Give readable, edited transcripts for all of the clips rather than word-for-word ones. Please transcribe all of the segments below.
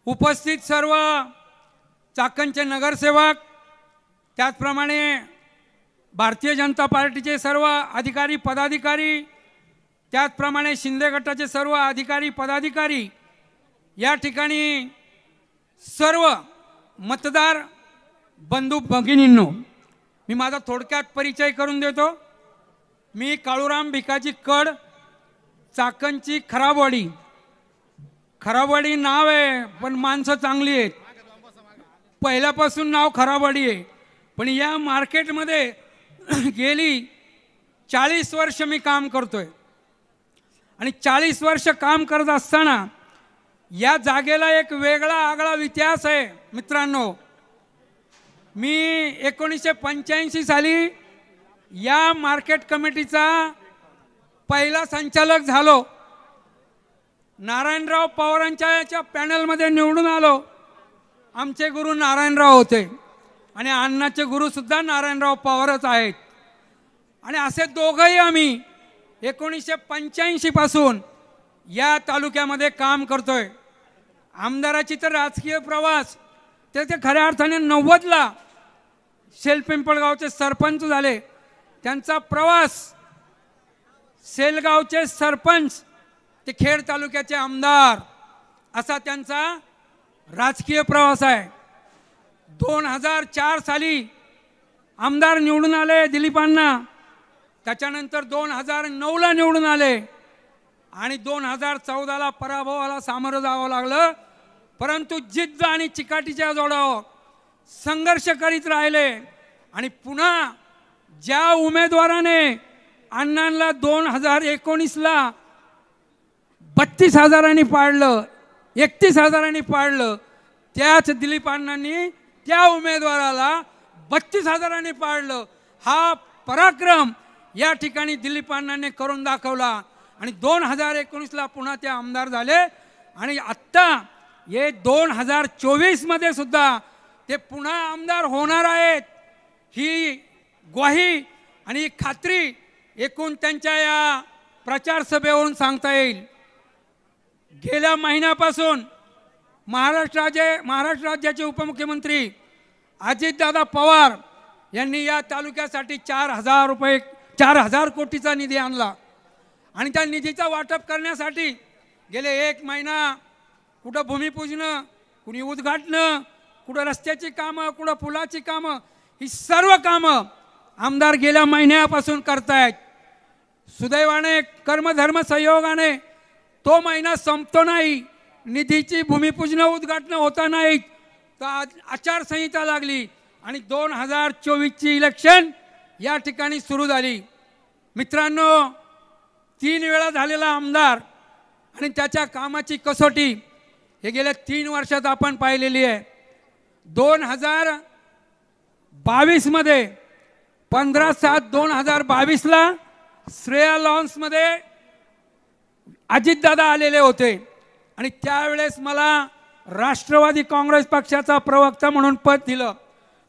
उपस्थित सर्व चाकणचे नगरसेवक, त्याचप्रमाणे भारतीय जनता पार्टीचे सर्व अधिकारी पदाधिकारी, त्याचप्रमाणे शिंदे गटाचे सर्व अधिकारी पदाधिकारी, या ठिकाणी सर्व मतदार बंधू भगिनींनो, मी माझा थोडक्यात परिचय करून देतो। मी काळूराम भिकाजी कड, चाकणची खराबवाडी। खराबवाडी नाव आहे पण माणसं चांगली आहेत, पहिल्यापासून नाव खराबवाडी आहे। पण या मार्केटमध्ये गेली 40 वर्ष मी काम करतोय आणि 40 वर्ष काम करत असताना या जागेला एक वेगळा आगळा इतिहास आहे मित्रांनो। मी 1985 साली या मार्केट कमिटीचा पहिला संचालक झालो। नारायणराव पवारांच्या पॅनलमध्ये निवडून आलो। आमचे गुरु नारायणराव होते आणि अण्णाचे गुरु सुद्धा नारायणराव पवारच आहेत। आणि असे दोघंही आम्ही 1985 पासून या तालुक्यामध्ये काम करतोय। आमदाराची तर राजकीय प्रवास ते खऱ्या अर्थाने 90ला शेलपिंपळगावचे सरपंच झाले, त्यांचा प्रवास सेलगावचे सरपंच ते खेड तालुक्याचे आमदार असा त्यांचा राजकीय प्रवास आहे। 2004 साली आमदार निवडून आले दिलीपांना, त्याच्यानंतर 2009ला निवडून आले आणि 2014ला पराभवाला सामोरं जावं लागलं। परंतु जिद्द आणि चिकाटीच्या जोरावर संघर्ष करीत राहिले आणि पुन्हा ज्या उमेदवाराने अण्णांना 2019ला 32,000 पाडलं, 31,000 पाडलं, त्याच दिलीप अण्णांनी त्या उमेदवाराला 32,000 पाडलं। हा पराक्रम या ठिकाणी दिलीप अण्णांनी करून दाखवला आणि 2019ला पुन्हा ते आमदार झाले आणि आत्ता हे 2024 मध्ये सुद्धा ते पुन्हा आमदार होणार आहेत। ही ग्वाही आणि खात्री एकूण त्यांच्या या प्रचार सभेवरून सांगता येईल। गेल्या महिन्यापासून महाराष्ट्र राज्याचे उपमुख्यमंत्री अजितदादा पवार यांनी या तालुक्यासाठी 4,000 कोटीचा निधी आणला आणि त्या निधीचा वाटप करण्यासाठी गेले 1 महिना कुठं भूमिपूजन, कुणी उद्घाटन, कुठं रस्त्याची कामं, कुठं पुलाची कामं, ही सर्व कामं आमदार गेल्या महिन्यापासून करतायत। सुदैवाने कर्मधर्म संयोगाने तो महिना संपतो नाही, निधीची भूमिपूजन उद्घाटन होता नाही, तर आचारसंहिता लागली आणि 2024ची इलेक्शन या ठिकाणी सुरू झाली। मित्रांनो, 3 वेळा झालेला आमदार आणि त्याच्या कामाची कसोटी हे गेल्या 3 वर्षात आपण पाहिलेली आहे। 2022 मध्ये 15/7/2022ला श्रेया लॉन्समध्ये अजितदादा आलेले होते आणि त्यावेळेस मला राष्ट्रवादी काँग्रेस पक्षाचा प्रवक्ता म्हणून पद दिलं।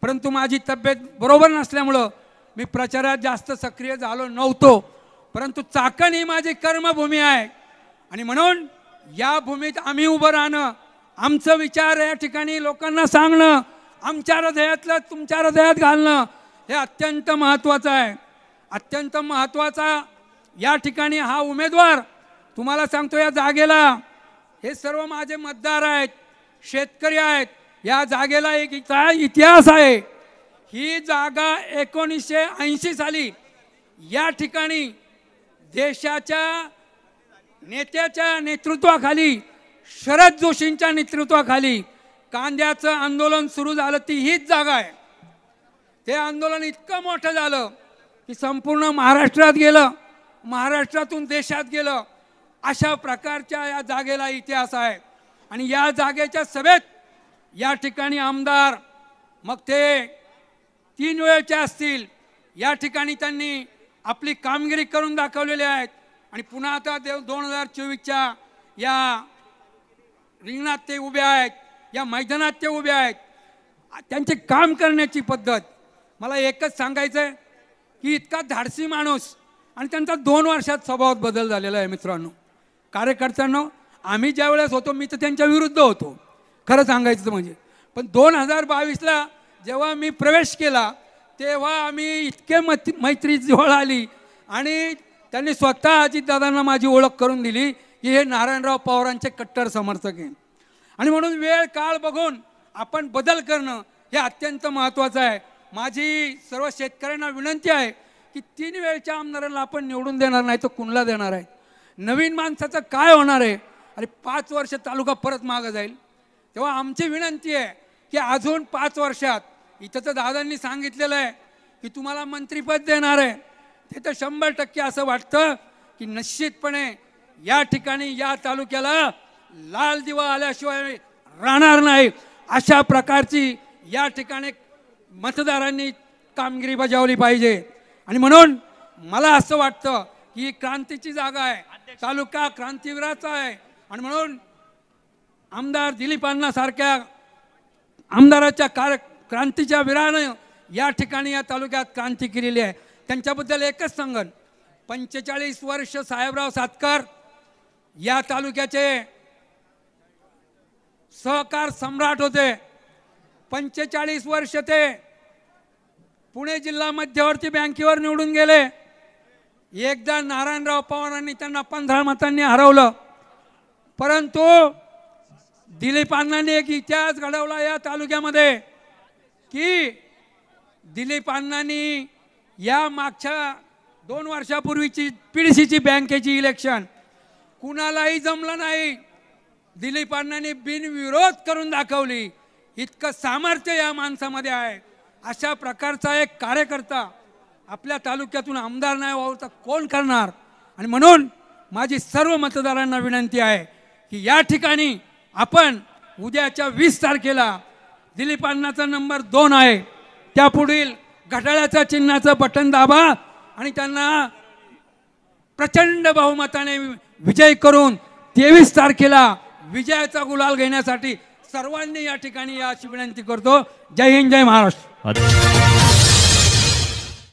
परंतु माझी तब्येत बरोबर नसल्यामुळं मी प्रचारात जास्त सक्रिय झालो नव्हतो। परंतु चाकण ही माझी कर्मभूमी आहे आणि म्हणून या भूमीत आम्ही उभं राहणं, आमचं विचार या ठिकाणी लोकांना सांगणं, आमच्या हृदयातलं तुमच्या हृदयात घालणं हे अत्यंत महत्त्वाचं आहे। अत्यंत महत्त्वाचा या ठिकाणी हा उमेदवार तुम्हाला सांगतो, या जागेला हे सर्व माझे मतदार आहेत, शेतकरी आहेत। या जागेला एक इतिहास आहे। ही जागा 1980 साली या ठिकाणी देशाच्या नेत्याच्या नेतृत्वाखाली, शरद जोशींच्या नेतृत्वाखाली कांद्याचं आंदोलन सुरू झालं, ती हीच जागा आहे। ते आंदोलन इतकं मोठं झालं की संपूर्ण महाराष्ट्रात गेलं, महाराष्ट्रातून देशात गेलं। अशा प्रकारच्या या जागेला इतिहास आहे आणि या जागेच्या सभेत या ठिकाणी आमदार मग ते 3 वेळचे असतील, या ठिकाणी त्यांनी आपली कामगिरी करून दाखवलेली आहेत आणि पुन्हा आता 2024च्या या रिंगणात ते उभे आहेत, या मैदानात ते उभे आहेत। त्यांचे काम करण्याची पद्धत, मला एकच सांगायचं आहे की इतका धाडसी माणूस आणि त्यांचा 2 वर्षात स्वभावात बदल झालेला आहे। मित्रांनो, कार्यकर्त्यांनो, आम्ही ज्या वेळेस होतो मी तर त्यांच्या विरुद्ध होतो, खरं सांगायचं म्हणजे. पण 2022ला जेव्हा मी प्रवेश केला तेव्हा आम्ही इतके मैत्री जवळ आली आणि त्यांनी स्वतः अजितदादांना माझी ओळख करून दिली की हे नारायणराव पवारांचे कट्टर समर्थक आहे. आणि म्हणून वेळ काळ बघून आपण बदल करणं हे अत्यंत महत्त्वाचं आहे. माझी सर्व शेतकऱ्यांना विनंती आहे की 3 वेळच्या आमदारांना आपण निवडून देणार नाही तर कुणाला देणार आहे. नवीन माणसाचं काय होणार आहे. अरे 5 वर्ष तालुका परत मागं जाईल. तेव्हा आमची विनंती आहे की अजून 5 वर्षात इथं तर दादांनी सांगितलेलं आहे की तुम्हाला मंत्रिपद देणार आहे. ते तर 100% असं वाटतं की निश्चितपणे या ठिकाणी या तालुक्याला लाल दिवा आल्याशिवाय राहणार नाही. अशा प्रकारची या ठिकाणी मतदारांनी कामगिरी बजावली पाहिजे. आणि म्हणून मला असं वाटतं की क्रांतीची जागा आहे, तालुका क्रांतीवीराचा आहे. आणि म्हणून आमदार दिलीप अण्णा सारख्या आमदाराच्या क्रांतीच्या वीरानं या ठिकाणी या तालुक्यात क्रांती केलेली आहे. त्यांच्याबद्दल एकच सांगन, 45 वर्ष साहेबराव सातकर या तालुक्याचे सहकार सम्राट होते. 45 वर्ष ते पुणे जिल्हा मध्यवर्ती बँकेवर निवडून गेले. एकदा नारायणराव पवारांनी त्यांना 15 मतांनी हरवलं. परंतु दिलीप अण्णांनी एक इतिहास घडवला या तालुक्यामध्ये की दिलीप अण्णांनी या मागच्या 2 वर्षापूर्वीची पीडीसीची बँकेची इलेक्शन कुणालाही जमलं नाही. दिलीप अण्णांनी बिनविरोध करून दाखवली. इतकं सामर्थ्य या माणसामध्ये आहे. अशा प्रकारचा एक कार्यकर्ता आपल्या तालुक्यातून आमदार नाही व्हावं तर कोण करणार. आणि म्हणून माझी सर्व मतदारांना विनंती आहे की या ठिकाणी आपण उद्याच्या 20 तारखेला दिलीप अण्णाचा नंबर 2 आहे त्यापुढील घड्याळाच्या चिन्हाचं बटन दाबा आणि त्यांना प्रचंड बहुमताने विजय करून 23 तारखेला विजयाचा गुलाल घेण्यासाठी सर्वांनी या ठिकाणी याची विनंती करतो. जय हिंद, जय महाराष्ट्र.